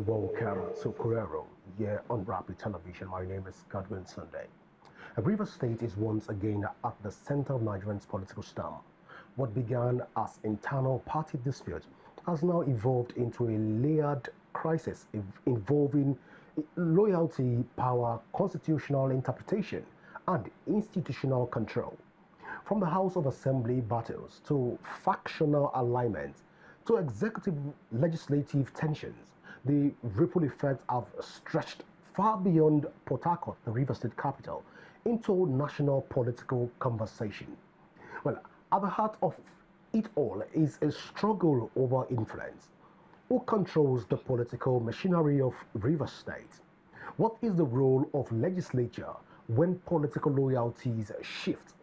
Welcome to Correro, here on Rapid Television. My name is Godwin Sunday. Rivers State is once again at the center of Nigerian's political storm. What began as internal party dispute has now evolved into a layered crisis involving loyalty, power, constitutional interpretation, and institutional control. From the House of Assembly battles to factional alignment to executive legislative tensions, the ripple effects have stretched far beyond Port Harcourt, the River State capital, into national political conversation. Well, at the heart of it all is a struggle over influence. Who controls the political machinery of River State? What is the role of legislature when political loyalties shift?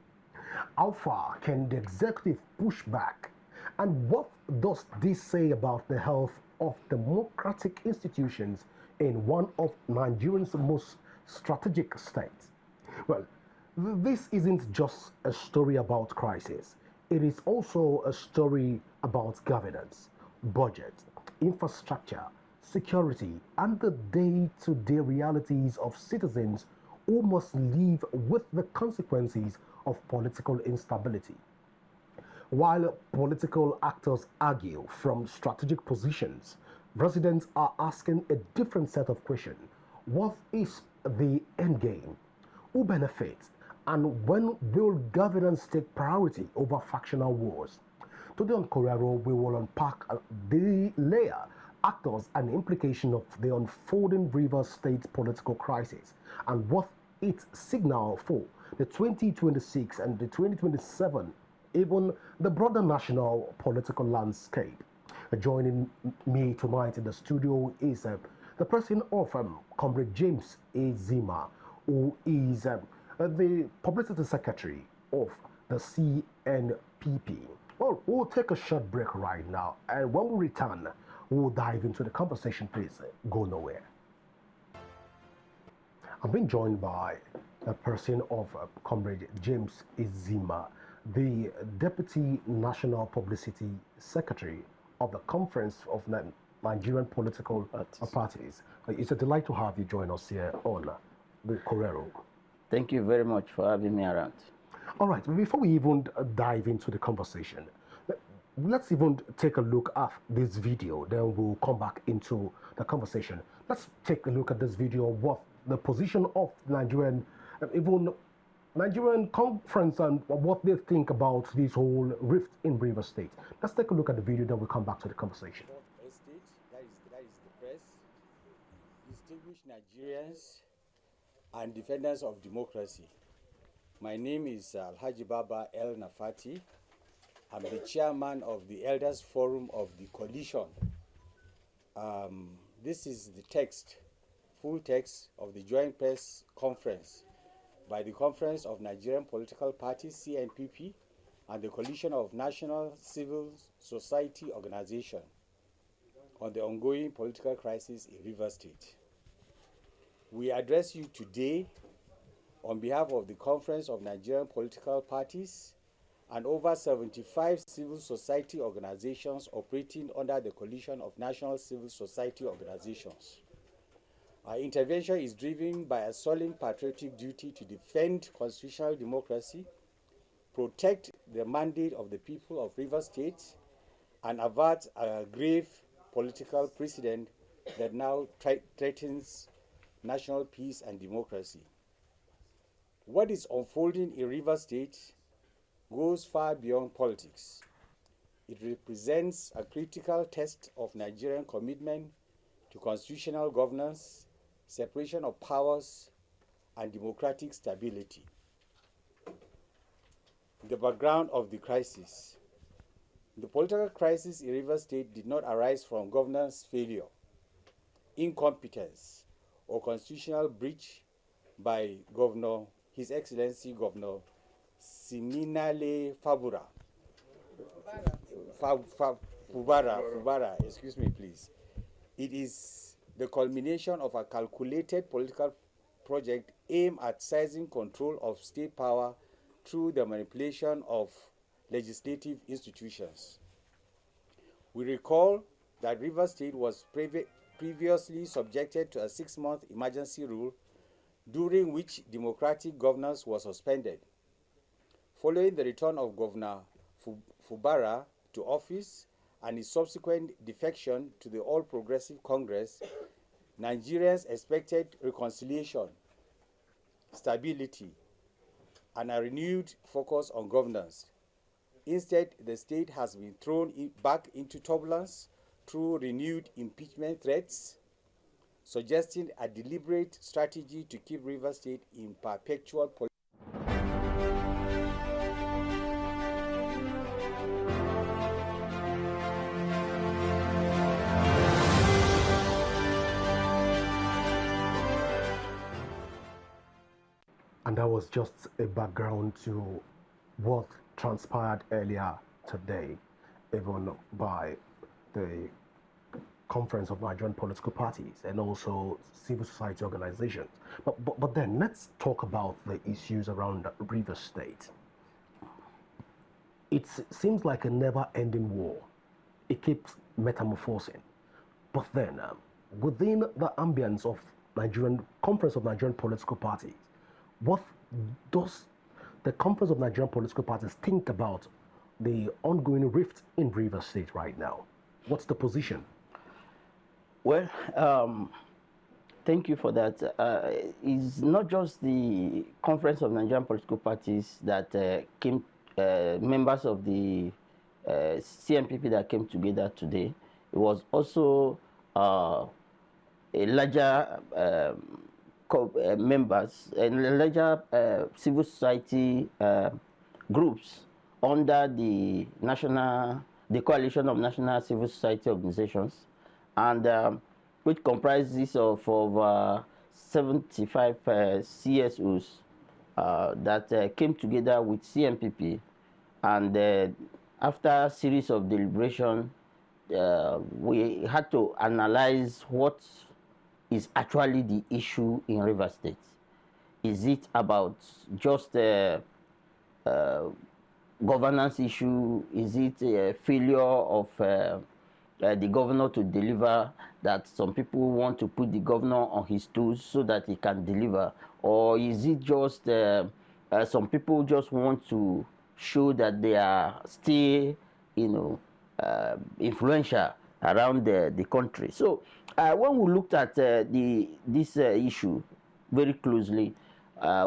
How far can the executive push back? And what does this say about the health of democratic institutions in one of Nigeria's most strategic states? Well, this isn't just a story about crisis. It is also a story about governance, budget, infrastructure, security, and the day-to-day realities of citizens who must live with the consequences of political instability. While political actors argue from strategic positions, residents are asking a different set of questions. What is the end game? Who benefits? And when will governance take priority over factional wars? Today on Correro, we will unpack the layer, actors, and implication of the unfolding River State political crisis and what it signals for the 2026 and the 2027, even the broader national political landscape. Joining me tonight in the studio is the person of Comrade James Ezima, who is the publicity secretary of the CNPP. Well, we'll take a short break right now, and when we return, we'll dive into the conversation. Please go nowhere. I'm being joined by the person of Comrade James Ezima, the Deputy National Publicity Secretary of the Conference of Nigerian Political Parties. It's a delight to have you join us here on the Correro. Thank you very much for having me around. All right, before we even dive into the conversation, let's even take a look at this video, then we'll come back into the conversation. Let's take a look at this video, what the position of Nigerian, even Nigerian conference and what they think about this whole rift in River State. Let's take a look at the video, then we'll come back to the conversation. Estate, that is the press, distinguished Nigerians and defenders of democracy. My name is Alhaji Baba El Nafati. I'm the chairman of the Elders Forum of the Coalition. This is the text, full text of the Joint Press Conference by the Conference of Nigerian Political Parties, CNPP, and the Coalition of National Civil Society Organization on the ongoing political crisis in River State. We address you today on behalf of the Conference of Nigerian Political Parties and over 75 civil society organizations operating under the Coalition of National Civil Society Organizations. Our intervention is driven by a solemn patriotic duty to defend constitutional democracy, protect the mandate of the people of River State, and avert a grave political precedent that now threatens national peace and democracy. What is unfolding in River State goes far beyond politics. It represents a critical test of Nigerian commitment to constitutional governance, separation of powers, and democratic stability. The background of the crisis. The political crisis in River State did not arise from governance failure, incompetence, or constitutional breach by His Excellency Governor Siminale Fubara, excuse me please. It is the culmination of a calculated political project aimed at seizing control of state power through the manipulation of legislative institutions. We recall that River State was previously subjected to a 6-month emergency rule, during which democratic governance was suspended. Following the return of Governor Fubara to office and his subsequent defection to the All Progressive Congress, Nigerians expected reconciliation, stability, and a renewed focus on governance. Instead, the state has been thrown back into turbulence through renewed impeachment threats, suggesting a deliberate strategy to keep Rivers State in perpetual political. And that was just a background to what transpired earlier today, even by the Conference of Nigerian Political Parties and also civil society organizations. But then let's talk about the issues around Rivers State. It seems like a never-ending war. It keeps metamorphosing. But then, within the ambience of Nigerian Conference of Nigerian Political Parties, what does the Conference of Nigerian Political Parties think about the ongoing rift in Rivers State right now? What's the position? Well, thank you for that. It's not just the Conference of Nigerian Political Parties that came, members of the CNPP that came together today. It was also a larger members and larger civil society groups under the coalition of national civil society organizations, and which comprises of over 75 CSOs that came together with CNPP, and after a series of deliberation, we had to analyze what is actually the issue in Rivers State. Is it about just a governance issue? Is it a failure of the governor to deliver, that some people want to put the governor on his toes so that he can deliver? Or is it just some people just want to show that they are still, influential around the country? So when we looked at this issue very closely,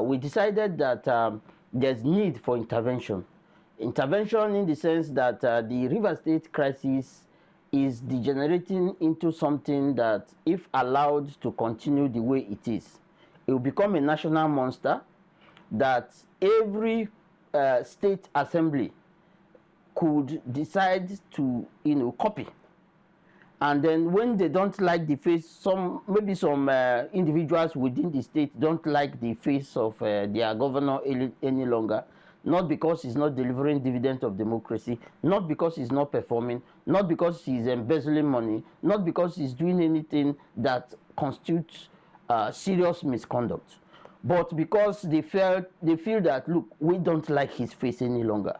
we decided that there's need for intervention. Intervention in the sense that the Rivers State crisis is degenerating into something that, if allowed to continue the way it is, it will become a national monster that every state assembly could decide to copy. And then when they don't like the face, maybe some individuals within the state don't like the face of their governor any longer, not because he's not delivering dividend of democracy, not because he's not performing, not because he's embezzling money, not because he's doing anything that constitutes serious misconduct, but because they feel that, look, we don't like his face any longer.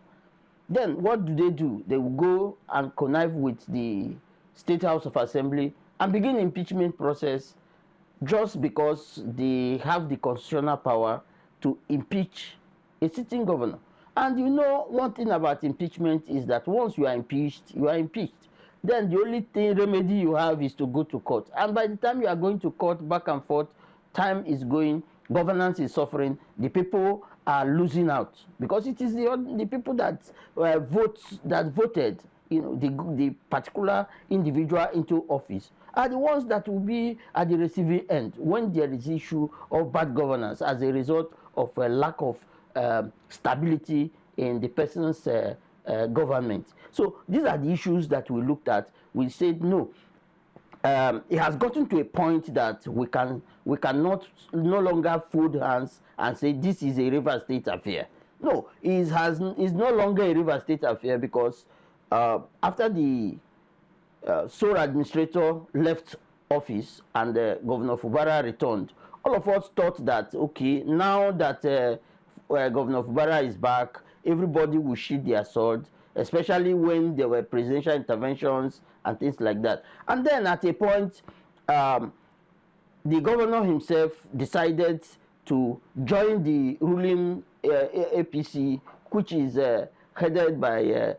Then what do? They will go and connive with the State House of Assembly and begin impeachment process, just because they have the constitutional power to impeach a sitting governor. And one thing about impeachment is that once you are impeached, you are impeached. Then the only remedy you have is to go to court. And by the time you are going to court, back and forth, time is going, governance is suffering, the people are losing out, because it is the people that voted the particular individual into office are the ones that will be at the receiving end when there is issue of bad governance as a result of a lack of stability in the person's government. So these are the issues that we looked at. We said no. It has gotten to a point that we cannot no longer fold hands and say this is a Rivers State affair. No, it's no longer a Rivers State affair, because after the sole administrator left office and Governor Fubara returned, all of us thought that, okay, now that Governor Fubara is back, everybody will sheath their sword, especially when there were presidential interventions and things like that. And then at a point, the governor himself decided to join the ruling APC, which is headed by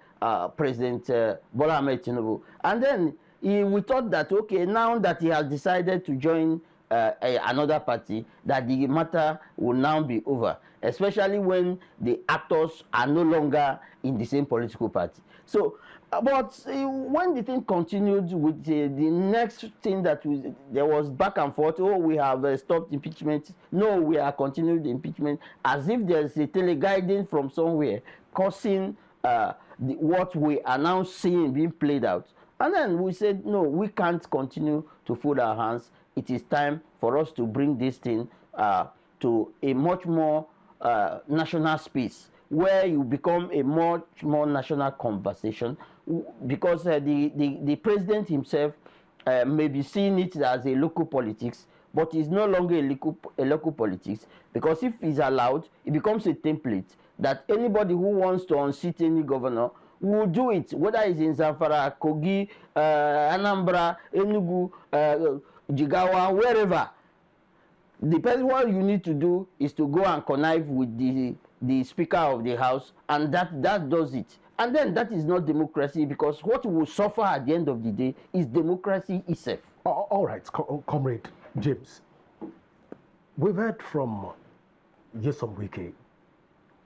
President Bola Ahmed Tinubu. And then we thought that, okay, now that he has decided to join another party, that the matter will now be over, especially when the actors are no longer in the same political party. So, but when the thing continued with the next thing that there was back and forth, oh, we have stopped impeachment. No, we are continuing the impeachment, as if there's a teleguiding from somewhere causing what we are now seeing being played out. And then we said, no, we can't continue to fold our hands. It is time for us to bring this thing to a much more national space, where you become a much more national conversation, because the president himself may be seeing it as a local politics, but it's no longer a local politics, because if he's allowed, it becomes a template that anybody who wants to unseat any governor will do it, whether it's in Zamfara, Kogi, Anambra, Enugu, Jigawa, wherever. The person, what you need to do is to go and connive with the Speaker of the House, and that does it. And then that is not democracy, because what will suffer at the end of the day is democracy itself. All right, Comrade James. We've heard from Nyesom Wike,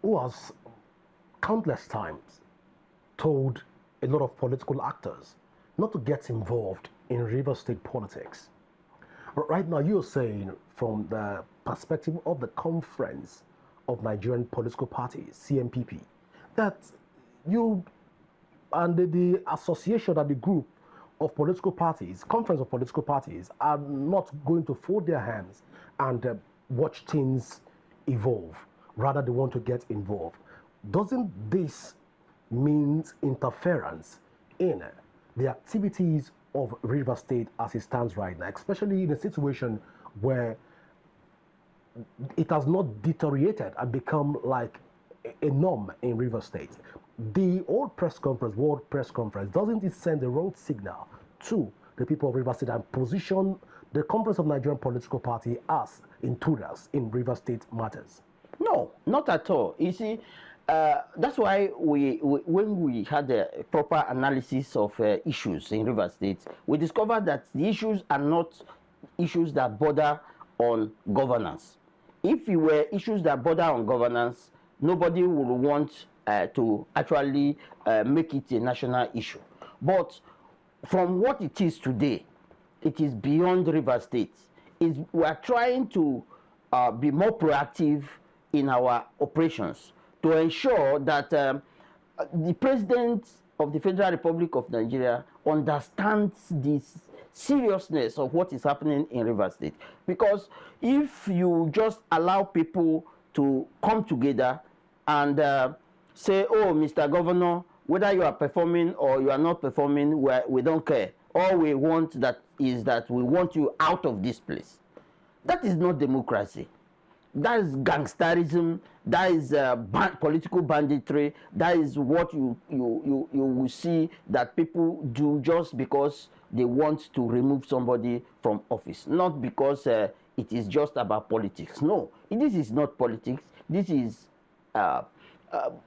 who has countless times told a lot of political actors not to get involved in Rivers State politics. But right now, you're saying, from the perspective of the Conference of Nigerian Political Parties, CNPP, that you and the association and the group of political parties, Conference of Political Parties, are not going to fold their hands and watch things evolve. Rather, they want to get involved. Doesn't this mean interference in the activities of Rivers State as it stands right now, especially in a situation where it has not deteriorated and become like a norm in Rivers State? The old press conference, World Press Conference, doesn't it send the wrong signal to the people of Rivers State and position the Conference of Nigerian Political Party as intruders in Rivers State matters? No, not at all. You see, that's why when we had a proper analysis of issues in Rivers State, we discovered that the issues are not issues that border on governance. If it were issues that border on governance, nobody would want to actually make it a national issue. But from what it is today, it is beyond Rivers State. We are trying to be more proactive in our operations to ensure that the President of the Federal Republic of Nigeria understands this seriousness of what is happening in Rivers State. Because if you just allow people to come together and say, oh, Mr. Governor, whether you are performing or you are not performing, we don't care. All we want is that we want you out of this place. That is not democracy. That is gangsterism. That is political banditry. That is what you will see that people do just because they want to remove somebody from office, not because it is just about politics. No, this is not politics. This is a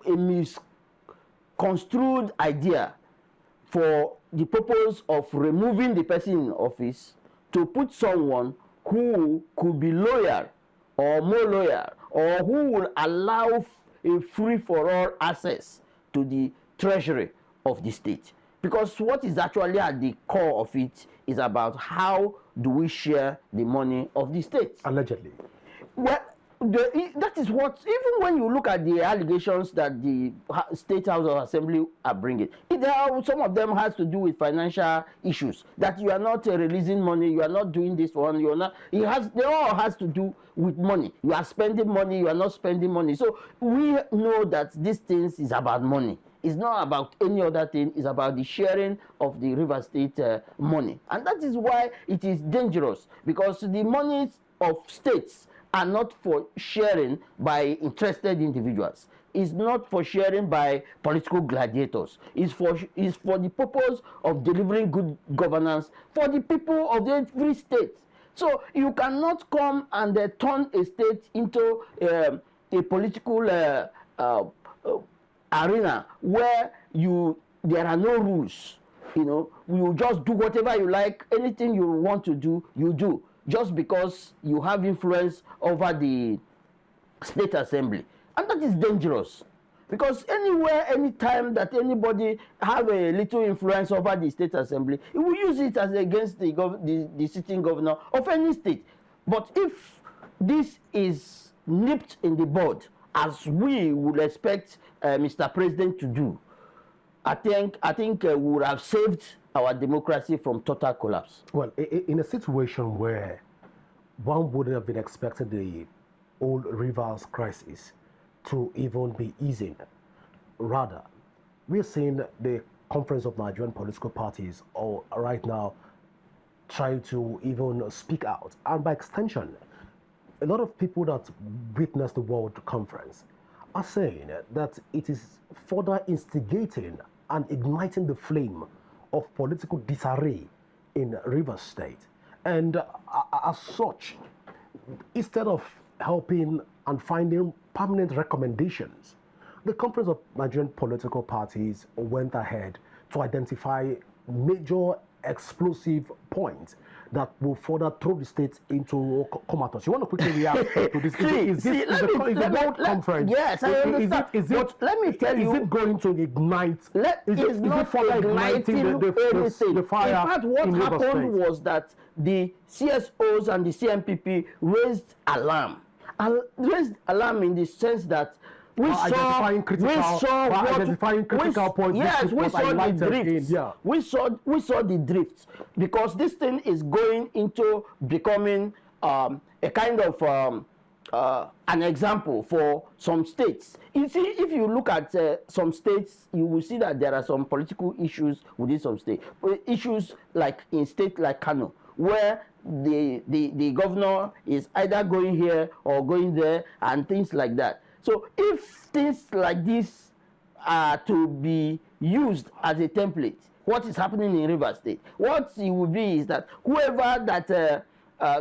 misconstrued idea for the purpose of removing the person in office to put someone who could be loyal or more loyal, or who will allow a free-for-all access to the treasury of the state. Because what is actually at the core of it is about how do we share the money of the state. Allegedly. Well, that is what, even when you look at the allegations that the State House of Assembly are bringing, some of them has to do with financial issues, that you are not releasing money, you are not doing this one, you are not, they all has to do with money. You are spending money, you are not spending money. So we know that these things is about money. It's not about any other thing. It's about the sharing of the Rivers State money. And that is why it is dangerous, because the monies of states are not for sharing by interested individuals. is not for sharing by political gladiators. It's for the purpose of delivering good governance for the people of every state. So you cannot come and turn a state into a political arena where there are no rules. You know, you just do whatever you like. Anything you want to do, you do, just because you have influence over the state assembly. And that is dangerous, because anywhere, anytime that anybody have a little influence over the state assembly, he will use it as against the sitting governor of any state. But if this is nipped in the bud, as we would expect Mr. President to do, I think we would have saved our democracy from total collapse. Well, in a situation where one wouldn't have been expecting the old Rivers crisis to even be easing, rather, we're seeing the Conference of Nigerian Political Parties or right now trying to even speak out, and by extension, a lot of people that witnessed the World Conference are saying that it is further instigating and igniting the flame of political disarray in Rivers State. And as such, instead of helping and finding permanent recommendations, the Conference of Nigerian Political Parties went ahead to identify major explosive points that will further throw the state into comatose. You want to quickly react to this? Is the World Conference? Yes, I understand. But let me tell you, is it going to ignite? Is it further igniting the fire? In fact, what happened was that the CSOs and the CNPP raised alarm. Raised alarm in the sense that we saw critical points. Yes, we saw the drifts. Yeah. We saw the drifts, because this thing is going into becoming a kind of an example for some states. You see, if you look at some states, you will see that there are some political issues within some states. Issues like in states like Kano, where the governor is either going here or going there and things like that. So if things like this are to be used as a template, what is happening in Rivers State, what it will be is that whoever that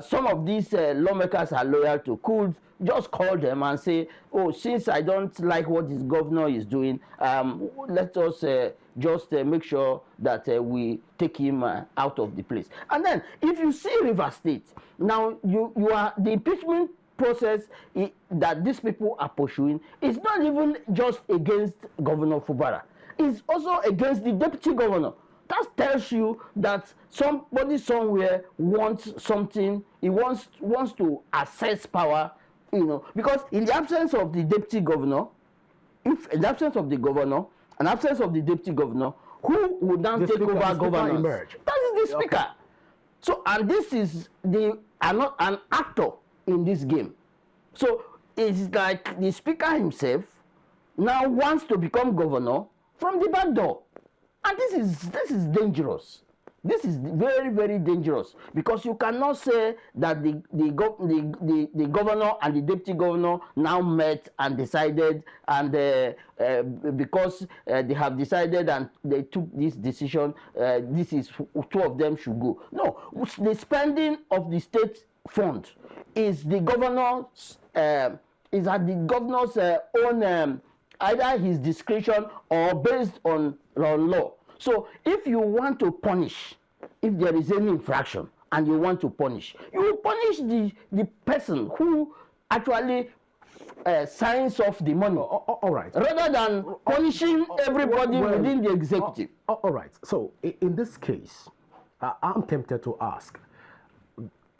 some of these lawmakers are loyal to could just call them and say, oh, since I don't like what this governor is doing, let us just make sure that we take him out of the place. And then if you see Rivers State, now you are the impeachment process that these people are pursuing is not even just against Governor Fubara. It's also against the deputy governor. That tells you that somebody somewhere wants something. He wants to assess power, you know, because in the absence of the deputy governor, if in the absence of the governor, an absence of the deputy governor, who would now take over governance? That is the speaker. Okay. So, and this is an actor in this game. So it's like the speaker himself now wants to become governor from the back door. And this is dangerous. This is very, very dangerous, because you cannot say that the governor and the deputy governor now met and decided, and because they have decided and they took this decision, this is two of them should go. No, the spending of the state fund is the governor's is at the governor's own either his discretion or based on law. So if you want to punish, if there is any infraction and you want to punish, you will punish the person who actually signs off the money. All right. Rather than punishing everybody within the executive. All right. So in this case, I'm tempted to ask,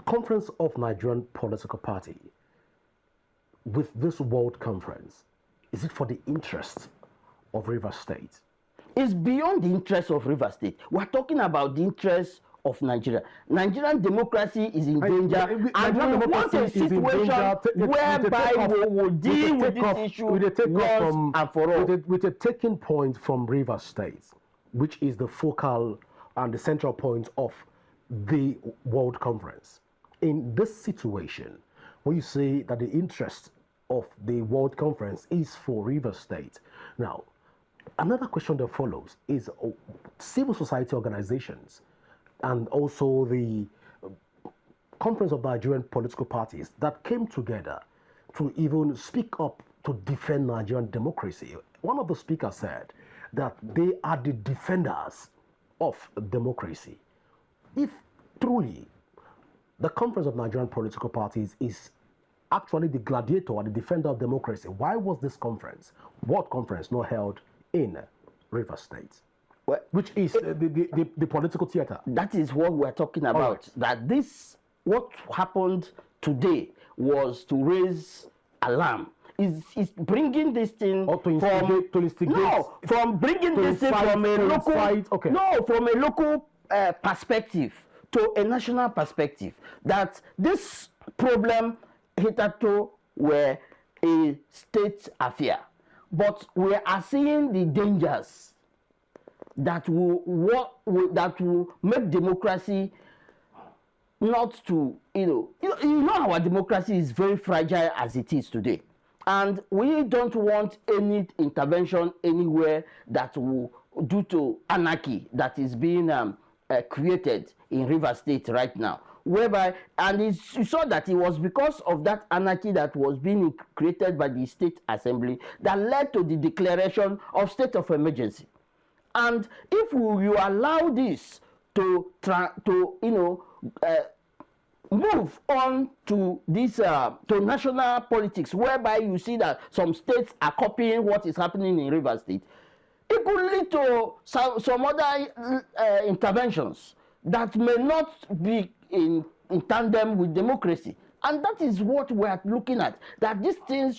Conference of Nigerian Political Party, with this World Conference, is it for the interest of Rivers State? It's beyond the interest of Rivers State. We're talking about the interest of Nigeria. Nigerian democracy is in danger, and we want a situation whereby we will deal with this issue once and for all. With a taking point from Rivers State, which is the focal and the central point of the World Conference. In this situation, when you say that the interest of the World Conference is for Rivers State. Now, another question that follows is civil society organizations and also the Conference of Nigerian Political Parties that came together to even speak up to defend Nigerian democracy. One of the speakers said that they are the defenders of democracy. If truly the Conference of Nigerian Political Parties is actually the gladiator or the defender of democracy, why was this conference, World Conference, not held in Rivers State? Well, which is the political theater? That is what we're talking about. Right. That this, what happened today was to raise alarm. Is bringing this thing from bringing this thing from a local from a local perspective to a national perspective. That this problem hitherto were a state affair, but we are seeing the dangers that will make democracy not to you know our democracy is very fragile as it is today, and we don't want any intervention anywhere that will due to anarchy that is being created in Rivers State right now, whereby you saw that it was because of that anarchy that was being created by the State Assembly that led to the declaration of state of emergency. And if you allow this to move on to this to national politics, whereby you see that some states are copying what is happening in Rivers State, it could lead to some other interventions that may not be in tandem with democracy. And that is what we are looking at, that these things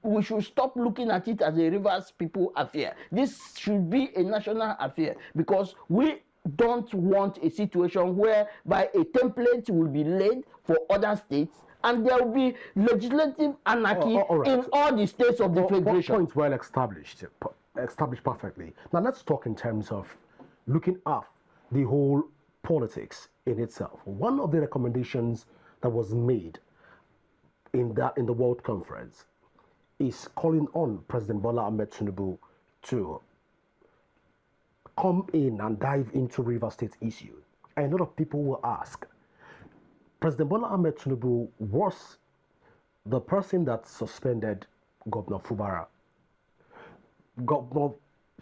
we should stop looking at it as a Rivers people affair. This should be a national affair, because we don't want a situation whereby a template will be laid for other states and there will be legislative anarchy in all the states of the federation. Point well established perfectly. Now let's talk in terms of looking at the whole politics in itself. One of the recommendations that was made in the World Conference is calling on President Bola Ahmed Tinubu to come in and dive into Rivers State issue. And a lot of people will ask, President Bola Ahmed Tinubu was the person that suspended Governor Fubara.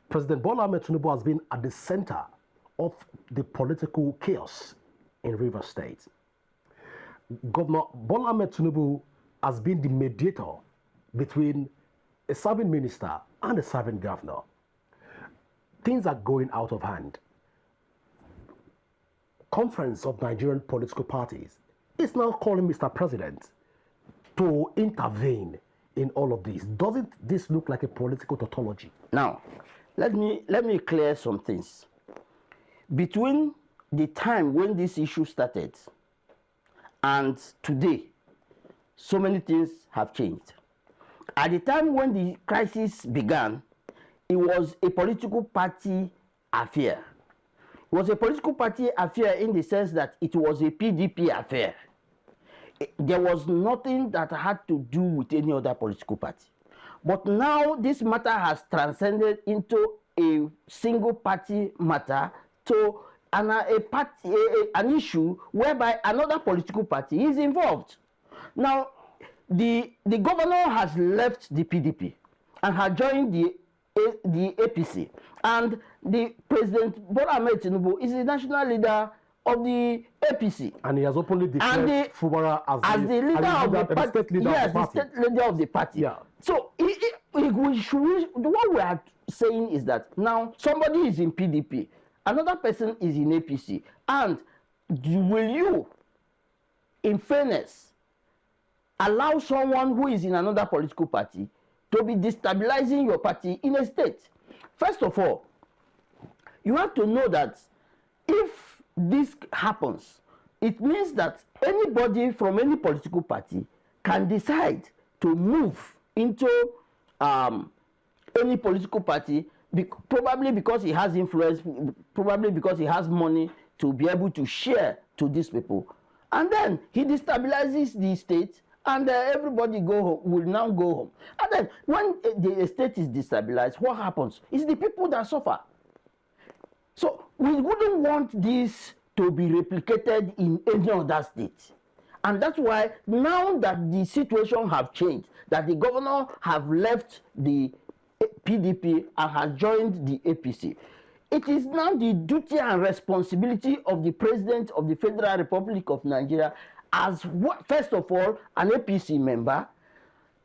President Bola Ahmed Tinubu has been at the center of the political chaos in Rivers State. Governor Bola Ahmed Tinubu has been the mediator between a serving minister and a serving governor. Things are going out of hand. Conference of Nigerian political parties is now calling Mr. President to intervene in all of this. Doesn't this look like a political tautology? Now, let me clear some things. Between the time when this issue started and today, so many things have changed. At the time when the crisis began, it was a political party affair. It was a political party affair in the sense that it was a PDP affair. There was nothing that had to do with any other political party. But now this matter has transcended into a single party matter to an issue whereby another political party is involved. Now, the governor has left the PDP and has joined the APC, and the President Bola Ahmed Tinubu is the national leader of the APC, and he has openly declared Fubara as the leader of the party. The state leader of the party. Yeah. So what we are saying is that now somebody is in PDP, another person is in APC, and will you, in fairness, allow someone who is in another political party to be destabilizing your party in a state? First of all, you have to know that if this happens, it means that anybody from any political party can decide to move into any political party, probably because he has influence, probably because he has money to be able to share to these people. And then he destabilizes the state and everybody will now go home. And then when the state is destabilized, what happens? It's the people that suffer. So we wouldn't want this to be replicated in any other state. And that's why now that the situation have changed, that the governor have left the PDP and has joined the APC, it is now the duty and responsibility of the President of the Federal Republic of Nigeria as, first of all, an APC member,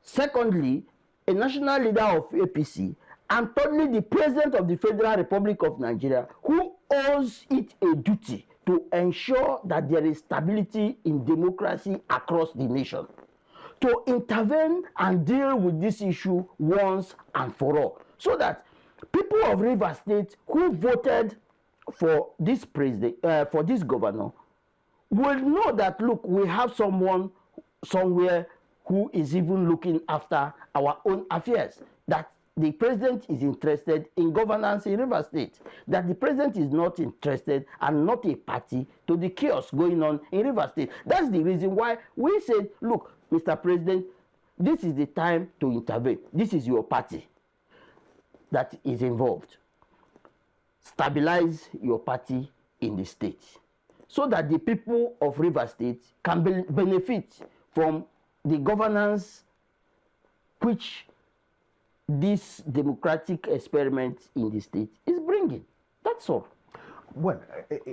secondly, a national leader of APC, and thirdly, the President of the Federal Republic of Nigeria, who owes it a duty to ensure that there is stability in democracy across the nation, to intervene and deal with this issue once and for all, so that people of Rivers State who voted for this president, for this governor, will know that, look, we have someone somewhere who is even looking after our own affairs, that the president is interested in governance in Rivers State, that the president is not interested and not a party to the chaos going on in Rivers State. That's the reason why we said, look, Mr. President, this is the time to intervene. This is your party that is involved. Stabilize your party in the state so that the people of Rivers State can benefit from the governance which this democratic experiment in the state is bringing. That's all. Well,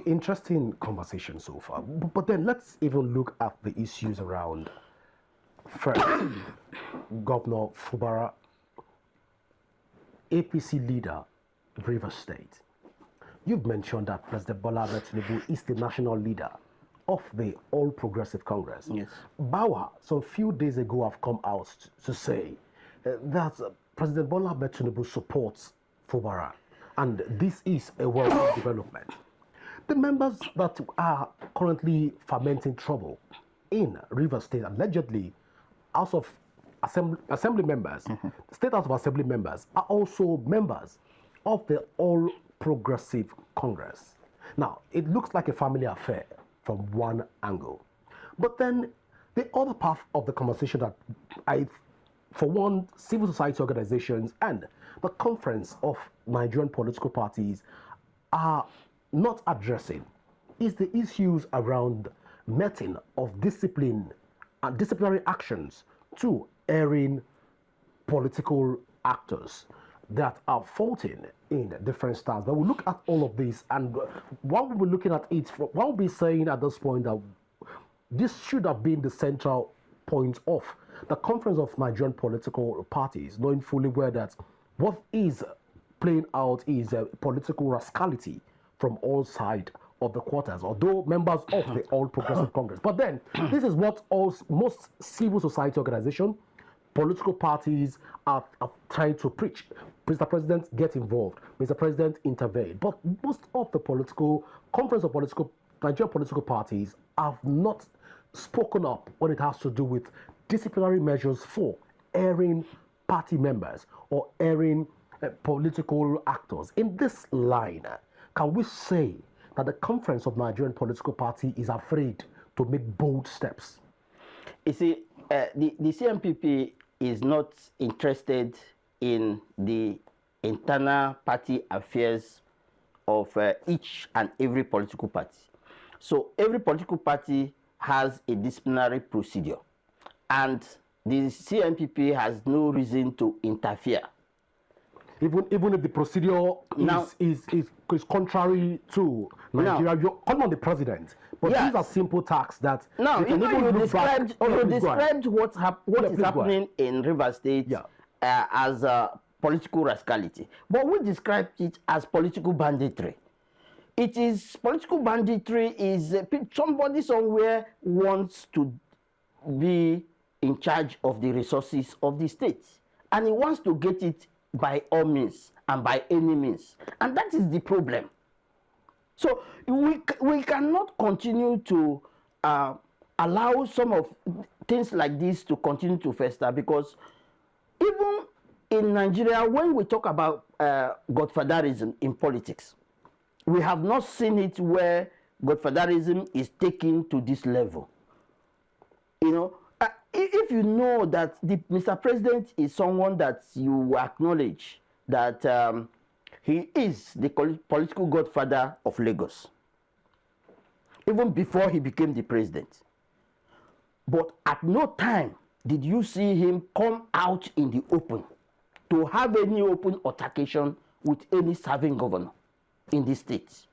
interesting conversation so far. But then let's even look at the issues around first, Governor Fubara, APC leader, Rivers State. You've mentioned that President Bola Ahmed Tinubu is the national leader of the All Progressive Congress. Yes. Bauer, some few days ago, have come out to say that President Bola Ahmed Tinubu supports Fubara, and this is a welcome development. The members that are currently fermenting trouble in Rivers State, allegedly House of Assembly members, State House of Assembly members, are also members of the All Progressive Congress. Now, it looks like a family affair from one angle. But then the other part of the conversation that for one, civil society organizations and the Conference of Nigerian Political Parties are not addressing is the issues around meting of discipline and disciplinary actions to erring political actors that are faulting in different styles. But we'll look at all of this, and what we'll be looking at it, what we'll be saying at this point that this should have been the central point of the Conference of Nigerian Political Parties, knowing fully well that what is playing out is a political rascality from all sides of the quarters, although members of the All Progressive Congress. But then, this is what most civil society organizations, political parties are trying to preach. Mr. President, get involved. Mr. President, intervene. But most of the Conference of Nigerian political parties have not spoken up when it has to do with disciplinary measures for erring party members or erring political actors. In this line, can we say that the Conference of Nigerian Political Party is afraid to make bold steps? You see, the CNPP is not interested in the internal party affairs of each and every political party. So every political party has a disciplinary procedure, and the CNPP has no reason to interfere. Even if the procedure is contrary to Nigeria, you're calling on the president. But these are simple tasks that... Now, you described what is happening in Rivers State as political rascality. But we described it as political banditry. It is political banditry is somebody somewhere wants to be in charge of the resources of the state, and he wants to get it by all means and by any means, and that is the problem. So we cannot continue to allow some of things like this to continue to fester, because even in Nigeria, when we talk about godfatherism in politics, we have not seen it where godfatherism is taken to this level. You know, if you know that Mr. President is someone that you acknowledge that he is the political godfather of Lagos, even before he became the president. But at no time did you see him come out in the open to have any open altercation with any serving governor in the state.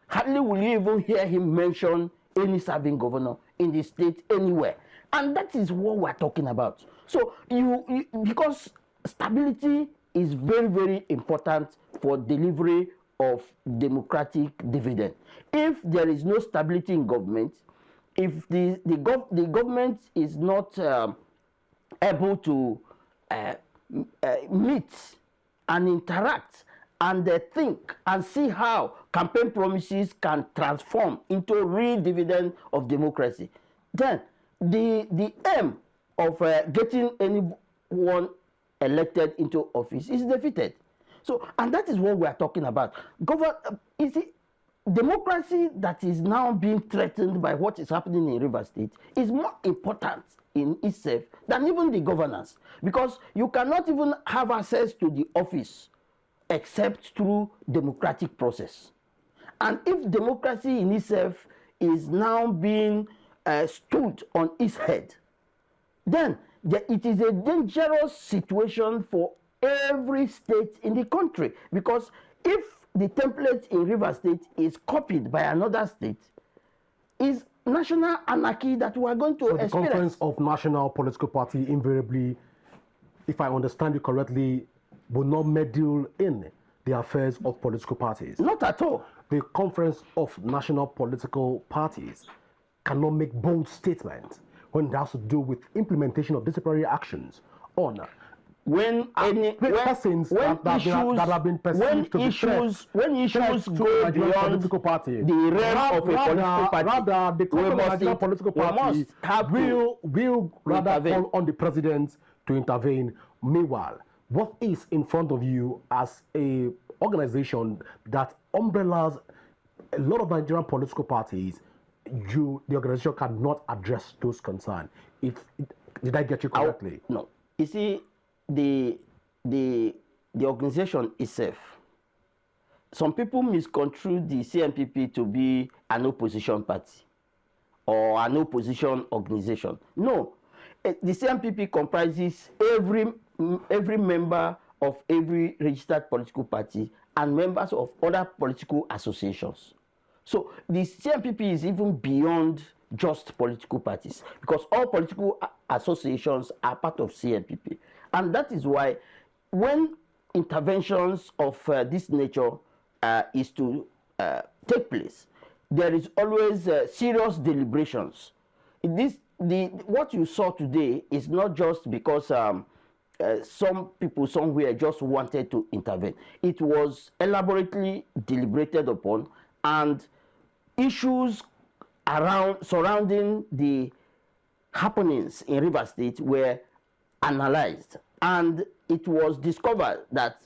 Hardly will you even hear him mention any serving governor in the state anywhere. And that is what we're talking about. So because stability is very, very important for delivery of democratic dividend. If there is no stability in government, if the government is not able to meet and interact and think and see how campaign promises can transform into real dividend of democracy, then the aim of getting anyone elected into office is defeated. So, and that is what we are talking about. Democracy that is now being threatened by what is happening in Rivers State is more important in itself than even the governance, because you cannot even have access to the office except through democratic process. And if democracy in itself is now being stood on its head, then it is a dangerous situation for every state in the country, because if the template in Rivers State is copied by another state, is national anarchy that we are going to experience. The Conference of National Political Party invariably, if I understand you correctly, will not meddle in the affairs of political parties. Not at all. The Conference of National Political Parties cannot make bold statements when it has to do with implementation of disciplinary actions on persons that have been perceived to be threats. When issues go beyond political party, the realm of a political party, rather the National Political Party will rather call on the president to intervene. Meanwhile, what is in front of you as a organization that umbrellas a lot of Nigerian political parties, the organization cannot address those concerns? Did I get you correctly? No. You see, the organization itself, some people misconstrue the CNPP to be an opposition party or an opposition organization. No, the CNPP comprises every member of every registered political party and members of other political associations. So the CNPP is even beyond just political parties, because all political associations are part of CNPP. And that is why when interventions of this nature is to take place, there is always serious deliberations. What you saw today is not just because some people somewhere just wanted to intervene. It was elaborately deliberated upon, and issues surrounding the happenings in Rivers State were analyzed, and it was discovered that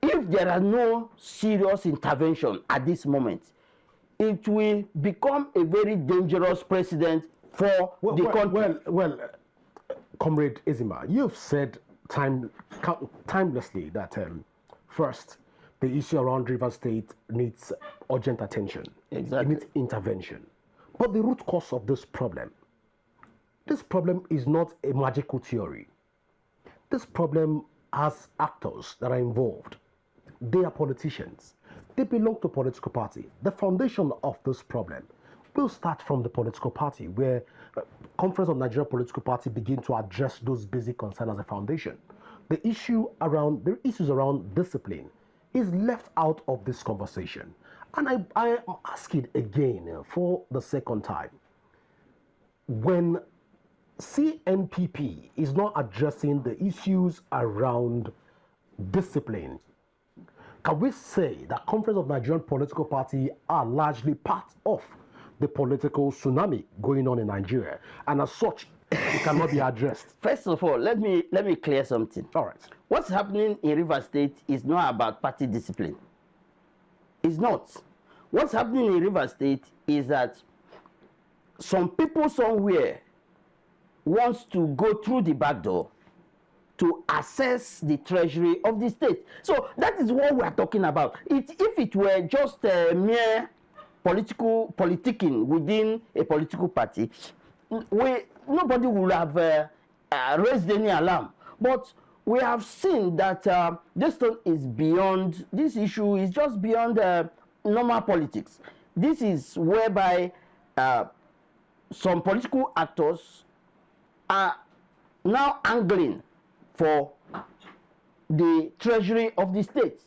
if there are no serious intervention at this moment, it will become a very dangerous precedent for the country. Well, Comrade Ezima, you've said timelessly that first, the issue around Rivers State needs urgent attention. Exactly. It needs intervention. But the root cause of this problem is not a magical theory. This problem has actors that are involved. They are politicians. They belong to a political party. The foundation of this problem will start from the political party, where Conference of Nigerian Political Party begin to address those basic concerns as a foundation. The issues around discipline is left out of this conversation. And I am asking again for the second time. When CNPP is not addressing the issues around discipline, can we say that Conference of Nigerian Political Party are largely part of the political tsunami going on in Nigeria, and as such, it cannot be addressed? First of all, let me clear something. All right. What's happening in Rivers State is not about party discipline. It's not. What's happening in Rivers State is that some people somewhere wants to go through the back door to assess the treasury of the state. So that is what we are talking about. If it were just a mere politicking within a political party, nobody would have raised any alarm. But we have seen that this issue is just beyond normal politics. This is whereby some political actors are now angling for the treasury of the state.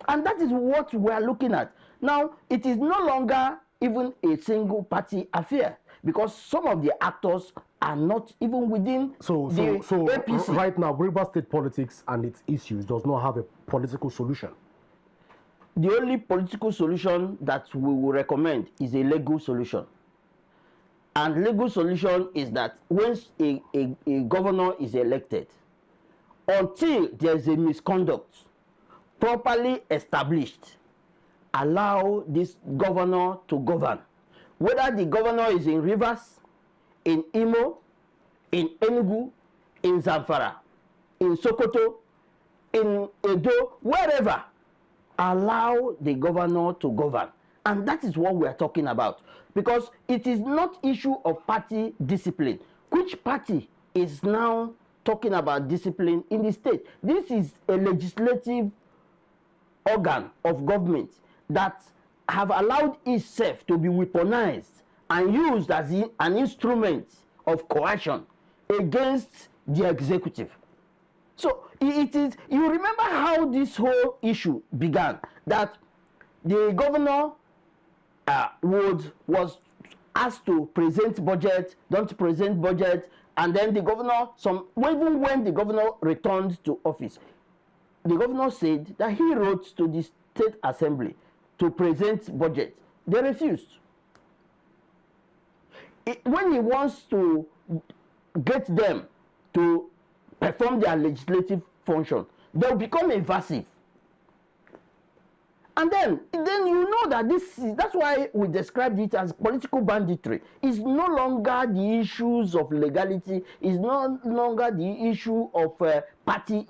And that is what we are looking at. Now, it is no longer even a single party affair, because some of the actors are not even within so APC. Right now, Rivers State politics and its issues does not have a political solution. The only political solution that we will recommend is a legal solution. And legal solution is that once a governor is elected, until there is a misconduct properly established, allow this governor to govern. Whether the governor is in Rivers, in Imo, in Enugu, in Zamfara, in Sokoto, in Edo, wherever, allow the governor to govern. And that is what we are talking about. Because it is not issue of party discipline. Which party is now talking about discipline in the state? This is a legislative organ of government that have allowed itself to be weaponized and used as an instrument of coercion against the executive. So it is, you remember how this whole issue began, that the governor was asked to present budget, don't present budget, and then the governor, even when the governor returned to office, the governor said that he wrote to the state assembly to present budget. They refused. When he wants to get them to perform their legislative function, they'll become evasive. And then you know that that's why we described it as political banditry. It's no longer the issues of legality. It's no longer the issue of party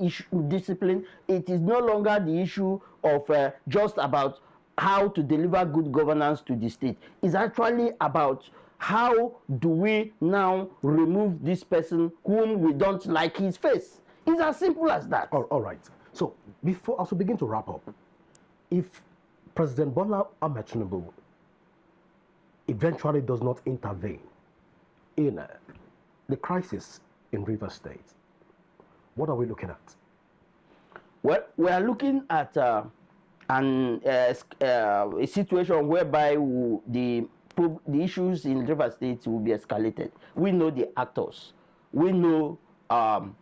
discipline. It is no longer the issue of just about how to deliver good governance to the state. It's actually about how do we now remove this person whom we don't like his face. It's as simple as that. All right. So as we begin to wrap up, if President Bola Ahmed Tinubu eventually does not intervene in the crisis in Rivers State, what are we looking at? Well, we are looking at a situation whereby the issues in Rivers State will be escalated. We know the actors. We know how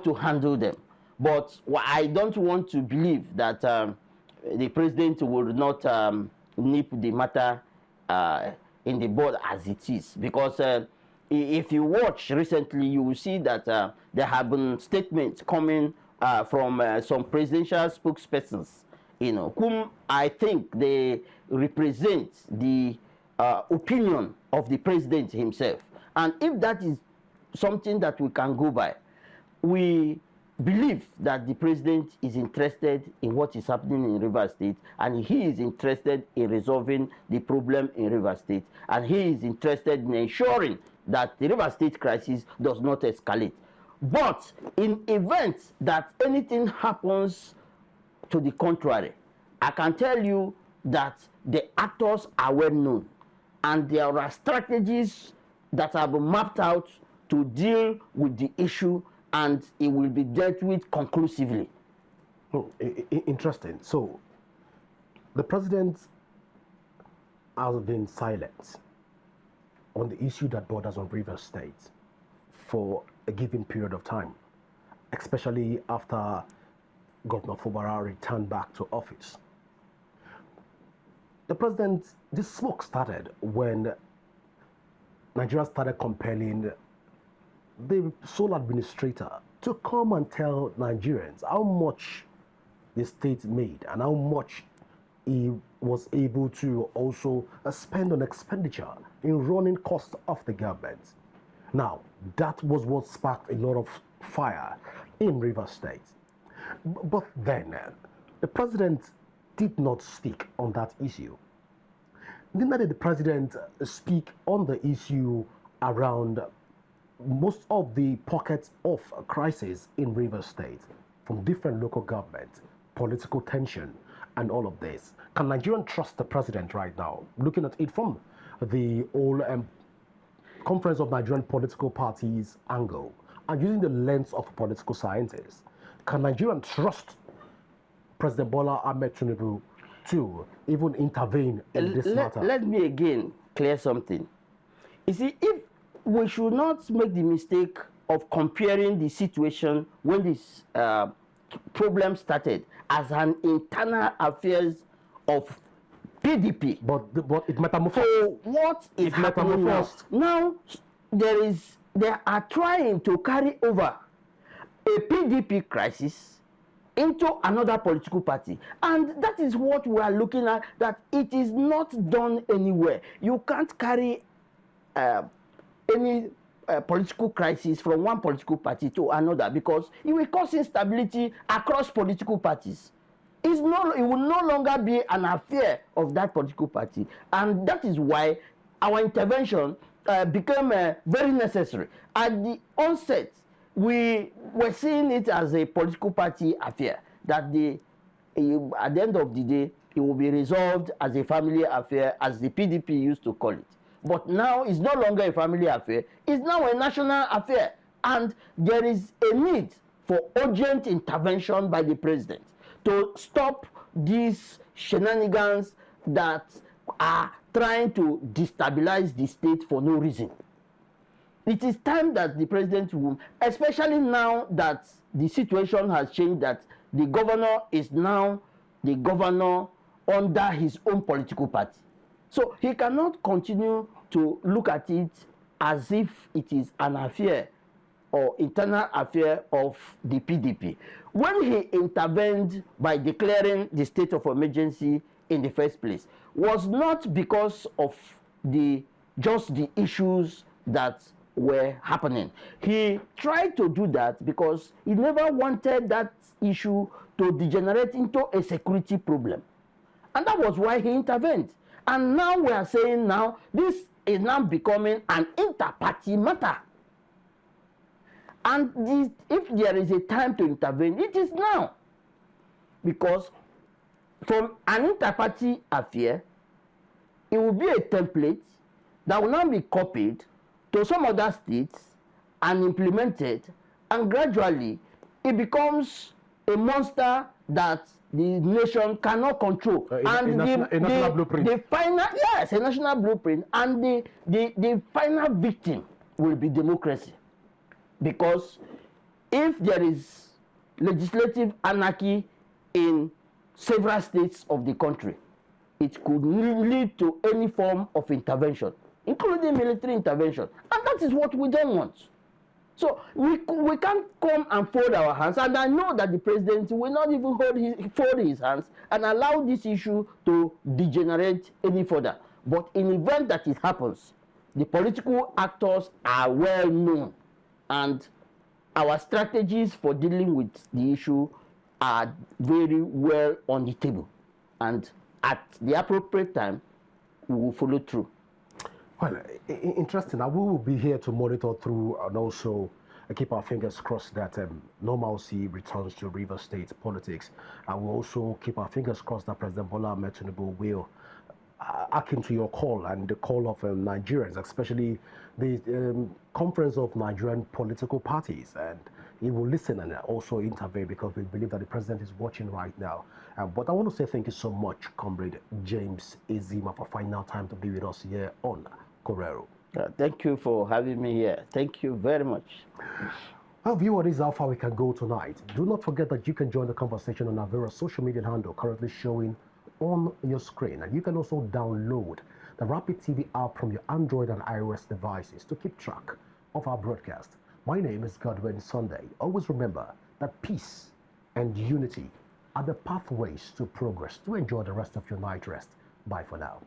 to handle them. But I don't want to believe that the president will not nip the matter in the bud as it is. Because if you watch recently, you will see that there have been statements coming from some presidential spokespersons, whom I think they represent the opinion of the president himself. And if that is something that we can go by, we believe that the president is interested in what is happening in Rivers State, and he is interested in resolving the problem in Rivers State, and he is interested in ensuring that the Rivers State crisis does not escalate. But in event that anything happens to the contrary, I can tell you that the actors are well known, and there are strategies that have been mapped out to deal with the issue, and it will be dealt with conclusively. Interesting. So, the president has been silent on the issue that borders on Rivers State for a given period of time, especially after Governor Fubara returned back to office. This smoke started when Nigeria started compelling the sole administrator to come and tell Nigerians how much the state made and how much he was able to also spend on expenditure in running costs of the government. Now, that was what sparked a lot of fire in Rivers State. But then, the president did not speak on that issue. Neither did the president speak on the issue around most of the pockets of crisis in Rivers State from different local governments, political tension, and all of this. Can Nigerians trust the president right now? Looking at it from the whole Conference of Nigerian Political Parties angle and using the lens of political scientists, can Nigerians trust President Bola Ahmed Tinubu to even intervene in this matter? Let me again clear something. You see, if we should not make the mistake of comparing the situation when this problem started as an internal affairs of PDP. But it metamorphosed. So what is happening now? Now they are trying to carry over a PDP crisis into another political party, and that is what we are looking at. That it is not done anywhere. You can't carry any political crisis from one political party to another, because it will cause instability across political parties. It will no longer be an affair of that political party, and that is why our intervention became very necessary. At the onset, we were seeing it as a political party affair, that at the end of the day, it will be resolved as a family affair, as the PDP used to call it. But now it's no longer a family affair, it's now a national affair, and there is a need for urgent intervention by the president to stop these shenanigans that are trying to destabilize the state for no reason. It is time that the president will, especially now that the situation has changed, that the governor is now the governor under his own political party. So he cannot continue to look at it as if it is an affair or internal affair of the PDP. When he intervened by declaring the state of emergency in the first place, was not because of just the issues that were happening. He tried to do that because he never wanted that issue to degenerate into a security problem. And that was why he intervened. And now we are saying now this is now becoming an inter-party matter. And if there is a time to intervene, it is now. Because from an inter-party affair, it will be a template that will now be copied to some other states and implemented, and gradually it becomes a monster that the nation cannot control. A national blueprint. The final, yes, a national blueprint, and the final victim will be democracy. Because if there is legislative anarchy in several states of the country, it could lead to any form of intervention, including military intervention. And that is what we don't want. So we can't come and fold our hands. And I know that the president will not even fold his hands and allow this issue to degenerate any further. But in the event that it happens, the political actors are well known. And our strategies for dealing with the issue are very well on the table. And at the appropriate time, we will follow through. Well, interesting. Now, we will be here to monitor through and also keep our fingers crossed that normalcy returns to Rivers State politics. And we'll also keep our fingers crossed that President Bola Ahmed Tinubu will akin to your call and the call of Nigerians, especially the Conference of Nigerian Political Parties, and he will listen and also intervene, because we believe that the president is watching right now. But I want to say thank you so much, Comrade James Ezima, for finding out time to be with us here on Correro. Thank you for having me here. Thank you very much. Well, viewers, this is how far we can go tonight. Do not forget that you can join the conversation on our various social media handle currently showing on your screen, and you can also download the Rapid TV app from your Android and iOS devices to keep track of our broadcast. My name is Godwin Sunday. Always remember that peace and unity are the pathways to progress. Do enjoy the rest of your night rest. Bye for now.